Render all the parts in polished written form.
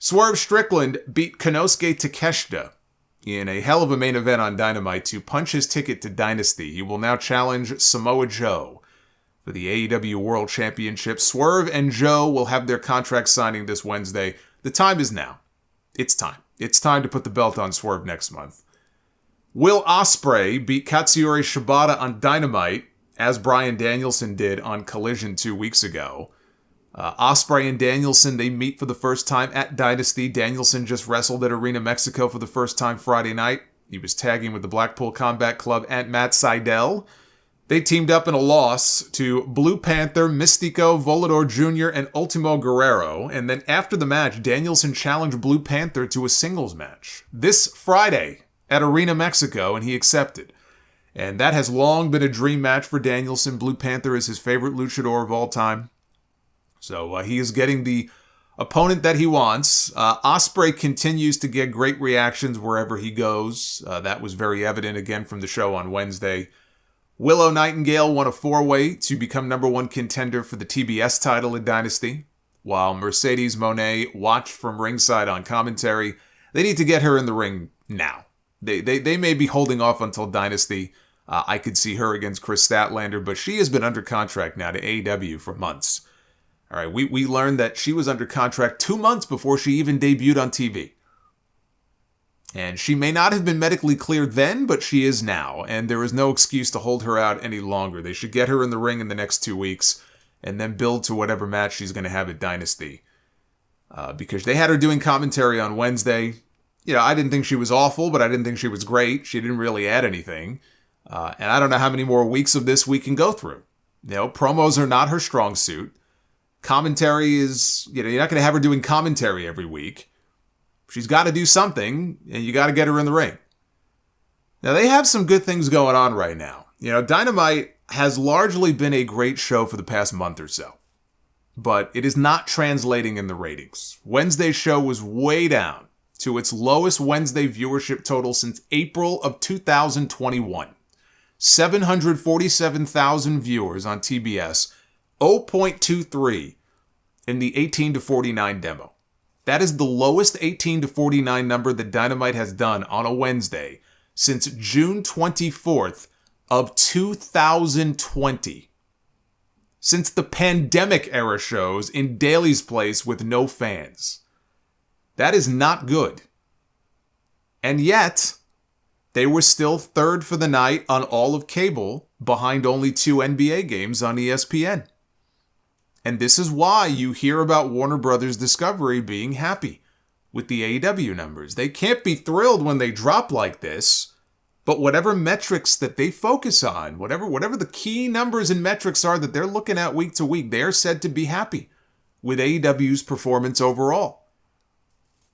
Swerve Strickland beat Konosuke Takeshita in a hell of a main event on Dynamite to punch his ticket to Dynasty. He will now challenge Samoa Joe for the AEW World Championship. Swerve and Joe will have their contract signing this Wednesday. The time is now. It's time. It's time to put the belt on Swerve next month. Will Ospreay beat Katsuyori Shibata on Dynamite, as Bryan Danielson did on Collision 2 weeks ago. Ospreay and Danielson, they meet for the first time at Dynasty. Danielson just wrestled at Arena Mexico for the first time Friday night. He was tagging with the Blackpool Combat Club and Matt Sydal. They teamed up in a loss to Blue Panther, Mystico, Volador Jr., and Ultimo Guerrero. And then after the match, Danielson challenged Blue Panther to a singles match this Friday at Arena Mexico, and he accepted. And that has long been a dream match for Danielson. Blue Panther is his favorite luchador of all time. So he is getting the opponent that he wants. Ospreay continues to get great reactions wherever he goes. That was very evident again from the show on Wednesday. Willow Nightingale won a 4-way to become #1 contender for the TBS title at Dynasty, while Mercedes Moné watched from ringside on commentary. They need to get her in the ring now. They may be holding off until Dynasty. I could see her against Chris Statlander, but she has been under contract now to AEW for months. All right, we learned that she was under contract 2 months before she even debuted on TV. And she may not have been medically cleared then, but she is now, and there is no excuse to hold her out any longer. They should get her in the ring in the next 2 weeks, and then build to whatever match she's going to have at Dynasty. Because they had her doing commentary on Wednesday. You know, I didn't think she was awful, but I didn't think she was great. She didn't really add anything. And I don't know how many more weeks of this we can go through. You know, promos are not her strong suit. Commentary is, you're not going to have her doing commentary every week. She's got to do something, and you got to get her in the ring. Now, they have some good things going on right now. Dynamite has largely been a great show for the past month or so. But it is not translating in the ratings. Wednesday's show was way down to its lowest Wednesday viewership total since April of 2021. 747,000 viewers on TBS, 0.23 in the 18 to 49 demo. That is the lowest 18 to 49 number that Dynamite has done on a Wednesday since June 24th of 2020. Since the pandemic era shows in Daly's Place with no fans. That is not good. And yet, they were still third for the night on all of cable, behind only 2 NBA games on ESPN. And this is why you hear about Warner Brothers Discovery being happy with the AEW numbers. They can't be thrilled when they drop like this, but whatever metrics that they focus on, whatever the key numbers and metrics are that they're looking at week to week, they're said to be happy with AEW's performance overall.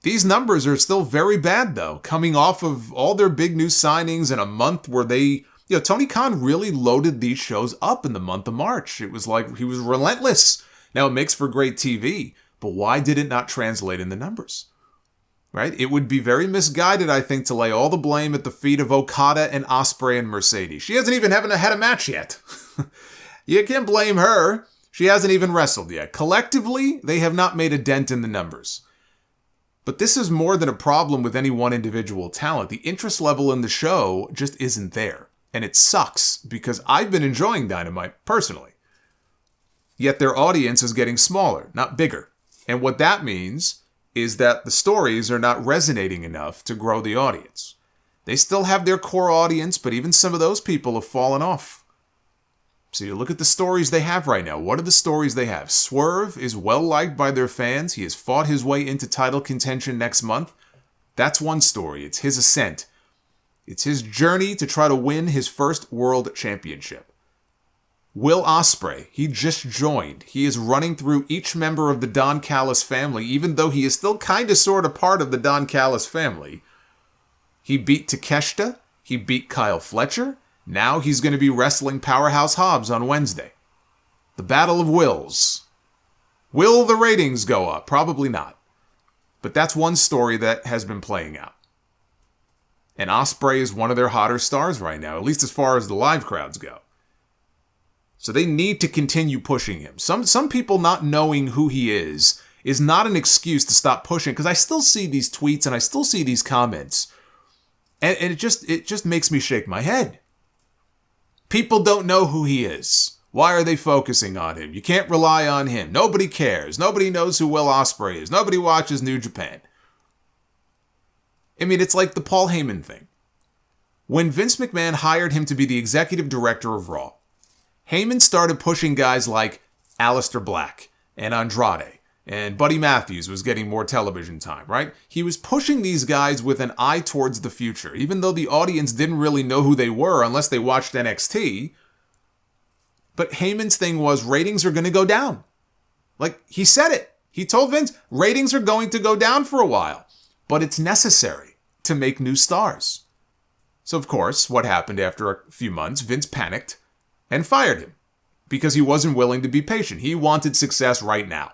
These numbers are still very bad, though, coming off of all their big new signings in a month where they, Tony Khan really loaded these shows up in the month of March. It was like he was relentless. Now, it makes for great TV, but why did it not translate in the numbers? Right? It would be very misguided, I think, to lay all the blame at the feet of Okada and Ospreay and Mercedes. She hasn't even had a match yet. You can't blame her. She hasn't even wrestled yet. Collectively, they have not made a dent in the numbers. But this is more than a problem with any one individual talent. The interest level in the show just isn't there. And it sucks, because I've been enjoying Dynamite personally. Yet their audience is getting smaller, not bigger. And what that means is that the stories are not resonating enough to grow the audience. They still have their core audience, but even some of those people have fallen off. So you look at the stories they have right now. What are the stories they have? Swerve is well-liked by their fans. He has fought his way into title contention next month. That's one story. It's his ascent. It's his journey to try to win his first world championship. Will Ospreay, he just joined. He is running through each member of the Don Callis family, even though he is still kind of sort of part of the Don Callis family. He beat Takeshita. He beat Kyle Fletcher. Now he's going to be wrestling Powerhouse Hobbs on Wednesday. The Battle of Wills. Will the ratings go up? Probably not. But that's one story that has been playing out. And Ospreay is one of their hotter stars right now, at least as far as the live crowds go. So they need to continue pushing him. Some people not knowing who he is is not an excuse to stop pushing, because I still see these tweets and I still see these comments, and it just makes me shake my head. People don't know who he is. Why are they focusing on him? You can't rely on him. Nobody cares. Nobody knows who Will Ospreay is. Nobody watches New Japan. I mean, it's like the Paul Heyman thing. When Vince McMahon hired him to be the executive director of Raw, Heyman started pushing guys like Aleister Black and Andrade, and Buddy Matthews was getting more television time, right? He was pushing these guys with an eye towards the future, even though the audience didn't really know who they were unless they watched NXT. But Heyman's thing was ratings are going to go down. Like, he said it. He told Vince, ratings are going to go down for a while, but it's necessary to make new stars. So, of course, what happened after a few months? Vince panicked and fired him because he wasn't willing to be patient. He wanted success right now.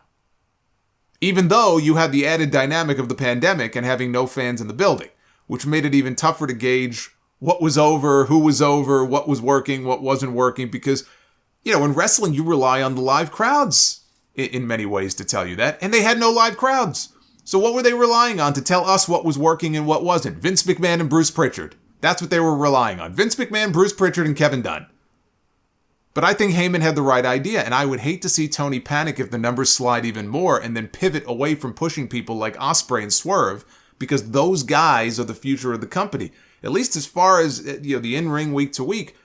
Even though you had the added dynamic of the pandemic and having no fans in the building, which made it even tougher to gauge what was over, who was over, what was working, what wasn't working, because in wrestling, you rely on the live crowds in many ways to tell you that. And they had no live crowds. So what were they relying on to tell us what was working and what wasn't? Vince McMahon and Bruce Pritchard. That's what they were relying on. Vince McMahon, Bruce Pritchard, and Kevin Dunn. But I think Heyman had the right idea. And I would hate to see Tony panic if the numbers slide even more and then pivot away from pushing people like Ospreay and Swerve, because those guys are the future of the company. At least as far as the in-ring week to week.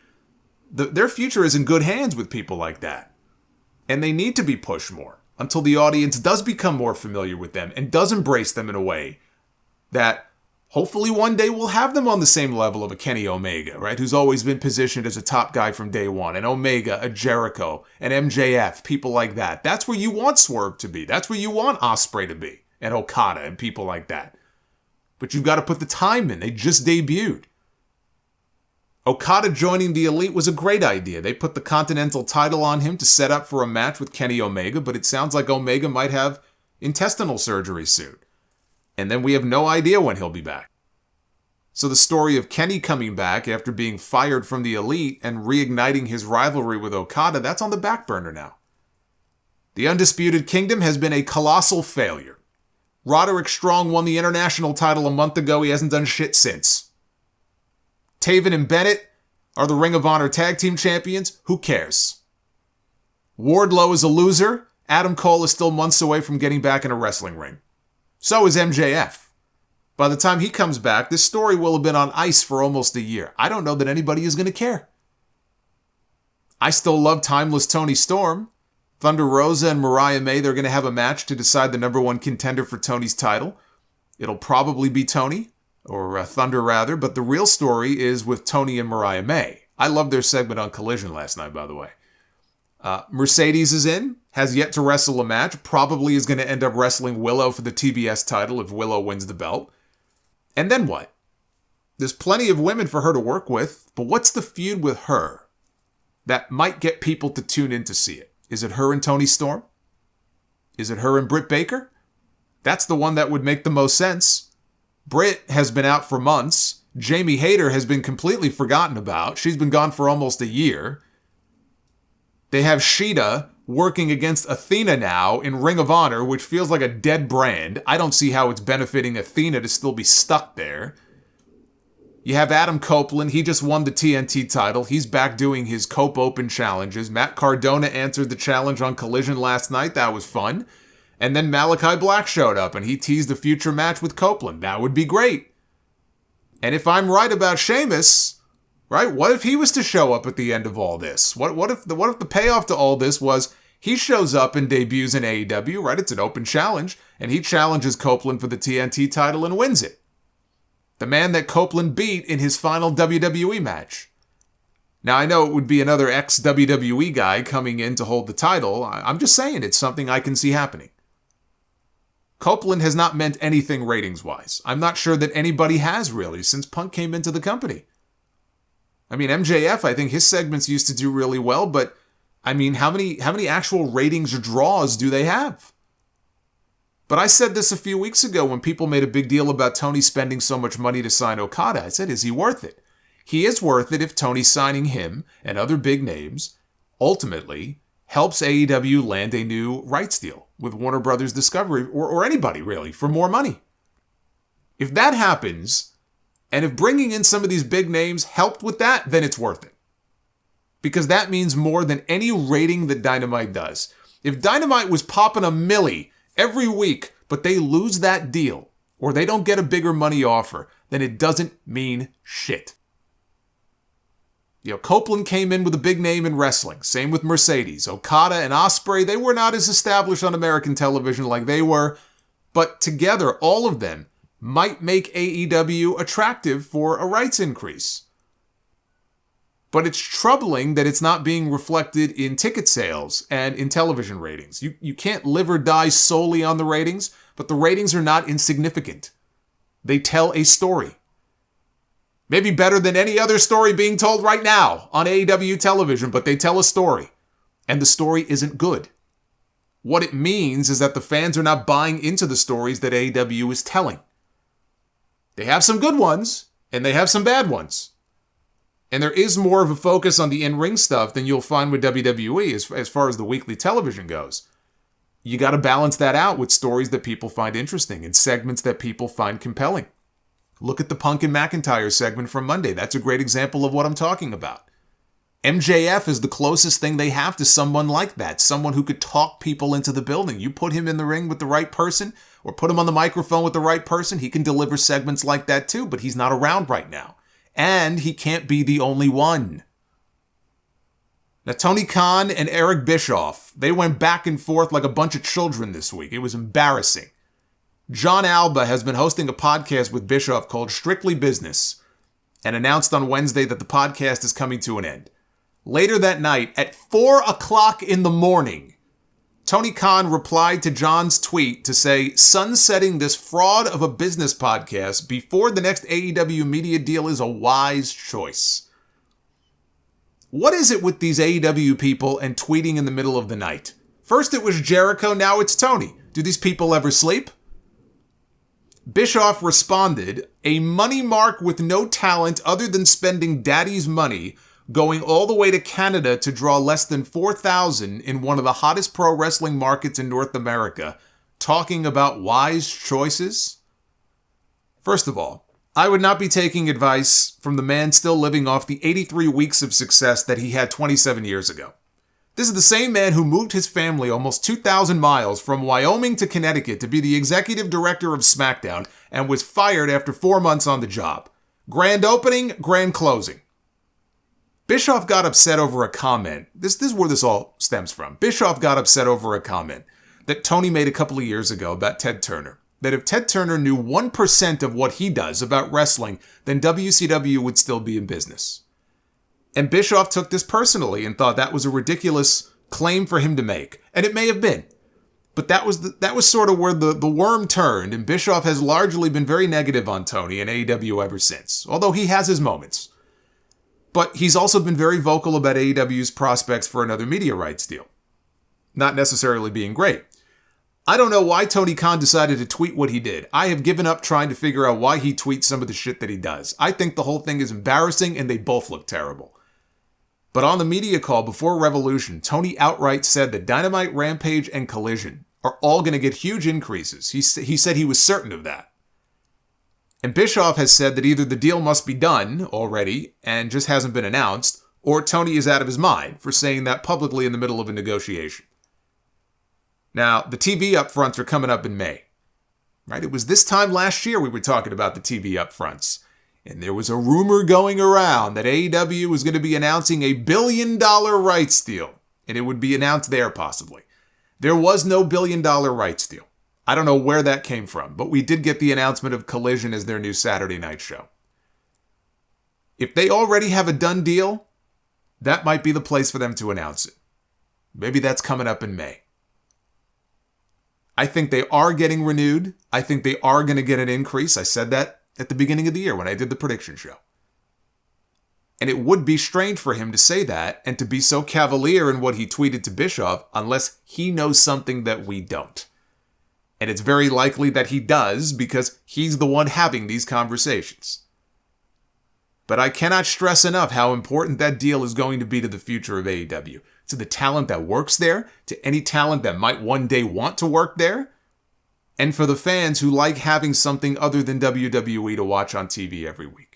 Their future is in good hands with people like that. And they need to be pushed more until the audience does become more familiar with them and does embrace them in a way that hopefully one day we'll have them on the same level of a Kenny Omega, right? Who's always been positioned as a top guy from day one. An Omega, a Jericho, an MJF, people like that. That's where you want Swerve to be. That's where you want Ospreay to be. And Okada and people like that. But you've got to put the time in. They just debuted. Okada joining the Elite was a great idea. They put the Continental title on him to set up for a match with Kenny Omega, but it sounds like Omega might have intestinal surgery soon. And then we have no idea when he'll be back. So the story of Kenny coming back after being fired from the Elite and reigniting his rivalry with Okada, that's on the back burner now. The Undisputed Kingdom has been a colossal failure. Roderick Strong won the International title a month ago. He hasn't done shit since. Taven and Bennett are the Ring of Honor Tag Team Champions. Who cares? Wardlow is a loser. Adam Cole is still months away from getting back in a wrestling ring. So is MJF. By the time he comes back, this story will have been on ice for almost a year. I don't know that anybody is going to care. I still love Timeless Toni Storm. Thunder Rosa and Mariah May, they're going to have a match to decide the number one contender for Tony's title. It'll probably be Tony. Or Thunder, rather, but the real story is with Tony and Mariah May. I loved their segment on Collision last night, by the way. Mercedes is in, has yet to wrestle a match, probably is going to end up wrestling Willow for the TBS title if Willow wins the belt. And then what? There's plenty of women for her to work with, but what's the feud with her that might get people to tune in to see it? Is it her and Toni Storm? Is it her and Britt Baker? That's the one that would make the most sense. Britt has been out for months. Jamie Hayter has been completely forgotten about. She's been gone for almost a year. They have Shida working against Athena now in Ring of Honor, which feels like a dead brand. I don't see how it's benefiting Athena to still be stuck there. You have Adam Copeland. He just won the TNT title. He's back doing his Cope Open challenges. Matt Cardona answered the challenge on Collision last night. That was fun. And then Malachi Black showed up and he teased a future match with Copeland. That would be great. And if I'm right about Sheamus, right, what if he was to show up at the end of all this? What if the payoff to all this was he shows up and debuts in AEW, right? It's an open challenge, and he challenges Copeland for the TNT title and wins it. The man that Copeland beat in his final WWE match. Now, I know it would be another ex-WWE guy coming in to hold the title. I'm just saying it's something I can see happening. Copeland has not meant anything ratings-wise. I'm not sure that anybody has really since Punk came into the company. I mean, MJF, I think his segments used to do really well, but I mean, how many actual ratings or draws do they have? But I said this a few weeks ago when people made a big deal about Tony spending so much money to sign Okada. I said, is he worth it? He is worth it if Tony signing him and other big names ultimately helps AEW land a new rights deal. with Warner Brothers Discovery, or anybody really, for more money. If that happens, and if bringing in some of these big names helped with that, then it's worth it. Because that means more than any rating that Dynamite does. If Dynamite was popping a milli every week, but they lose that deal, or they don't get a bigger money offer, then it doesn't mean shit. Copeland came in with a big name in wrestling. Same with Mercedes. Okada and Ospreay, they were not as established on American television like they were. But together, all of them might make AEW attractive for a rights increase. But it's troubling that it's not being reflected in ticket sales and in television ratings. You can't live or die solely on the ratings, but the ratings are not insignificant. They tell a story. Maybe better than any other story being told right now on AEW television, but they tell a story. And the story isn't good. What it means is that the fans are not buying into the stories that AEW is telling. They have some good ones, and they have some bad ones. And there is more of a focus on the in-ring stuff than you'll find with WWE as far as the weekly television goes. You got to balance that out with stories that people find interesting and segments that people find compelling. Look at the Punk and McIntyre segment from Monday. That's a great example of what I'm talking about. MJF is the closest thing they have to someone like that, someone who could talk people into the building. You put him in the ring with the right person, or put him on the microphone with the right person, he can deliver segments like that too, but he's not around right now. And he can't be the only one. Now, Tony Khan and Eric Bischoff, they went back and forth like a bunch of children this week. It was embarrassing. John Alba has been hosting a podcast with Bischoff called Strictly Business and announced on Wednesday that the podcast is coming to an end. Later that night, at 4 o'clock in the morning, Tony Khan replied to John's tweet to say, sunsetting this fraud of a business podcast before the next AEW media deal is a wise choice. What is it with these AEW people and tweeting in the middle of the night? First it was Jericho, now it's Tony. Do these people ever sleep? Bischoff responded, a money mark with no talent other than spending daddy's money, going all the way to Canada to draw less than 4,000 in one of the hottest pro wrestling markets in North America, talking about wise choices? First of all, I would not be taking advice from the man still living off the 83 weeks of success that he had 27 years ago. This is the same man who moved his family almost 2,000 miles from Wyoming to Connecticut to be the executive director of SmackDown and was fired after 4 months on the job. Grand opening, grand closing. Bischoff got upset over a comment. This is where this all stems from. Bischoff got upset over a comment that Tony made a couple of years ago about Ted Turner. That if Ted Turner knew 1% of what he does about wrestling, then WCW would still be in business. And Bischoff took this personally and thought that was a ridiculous claim for him to make. And it may have been. But that was sort of where the worm turned, and Bischoff has largely been very negative on Tony and AEW ever since, although he has his moments. But he's also been very vocal about AEW's prospects for another media rights deal. Not necessarily being great. I don't know why Tony Khan decided to tweet what he did. I have given up trying to figure out why he tweets some of the shit that he does. I think the whole thing is embarrassing and they both look terrible. But on the media call before Revolution, Tony outright said that Dynamite, Rampage, and Collision are all going to get huge increases. He said he was certain of that. And Bischoff has said that either the deal must be done already and just hasn't been announced, or Tony is out of his mind for saying that publicly in the middle of a negotiation. Now, the TV upfronts are coming up in May. Right? It was this time last year we were talking about the TV upfronts. And there was a rumor going around that AEW was going to be announcing a $1 billion rights deal. And it would be announced there possibly. There was no $1 billion rights deal. I don't know where that came from, but we did get the announcement of Collision as their new Saturday night show. If they already have a done deal, that might be the place for them to announce it. Maybe that's coming up in May. I think they are getting renewed. I think they are going to get an increase. I said that at the beginning of the year when I did the prediction show. And it would be strange for him to say that and to be so cavalier in what he tweeted to Bischoff unless he knows something that we don't. And it's very likely that he does because he's the one having these conversations. But I cannot stress enough how important that deal is going to be to the future of AEW. to the talent that works there, to any talent that might one day want to work there, and for the fans who like having something other than WWE to watch on TV every week.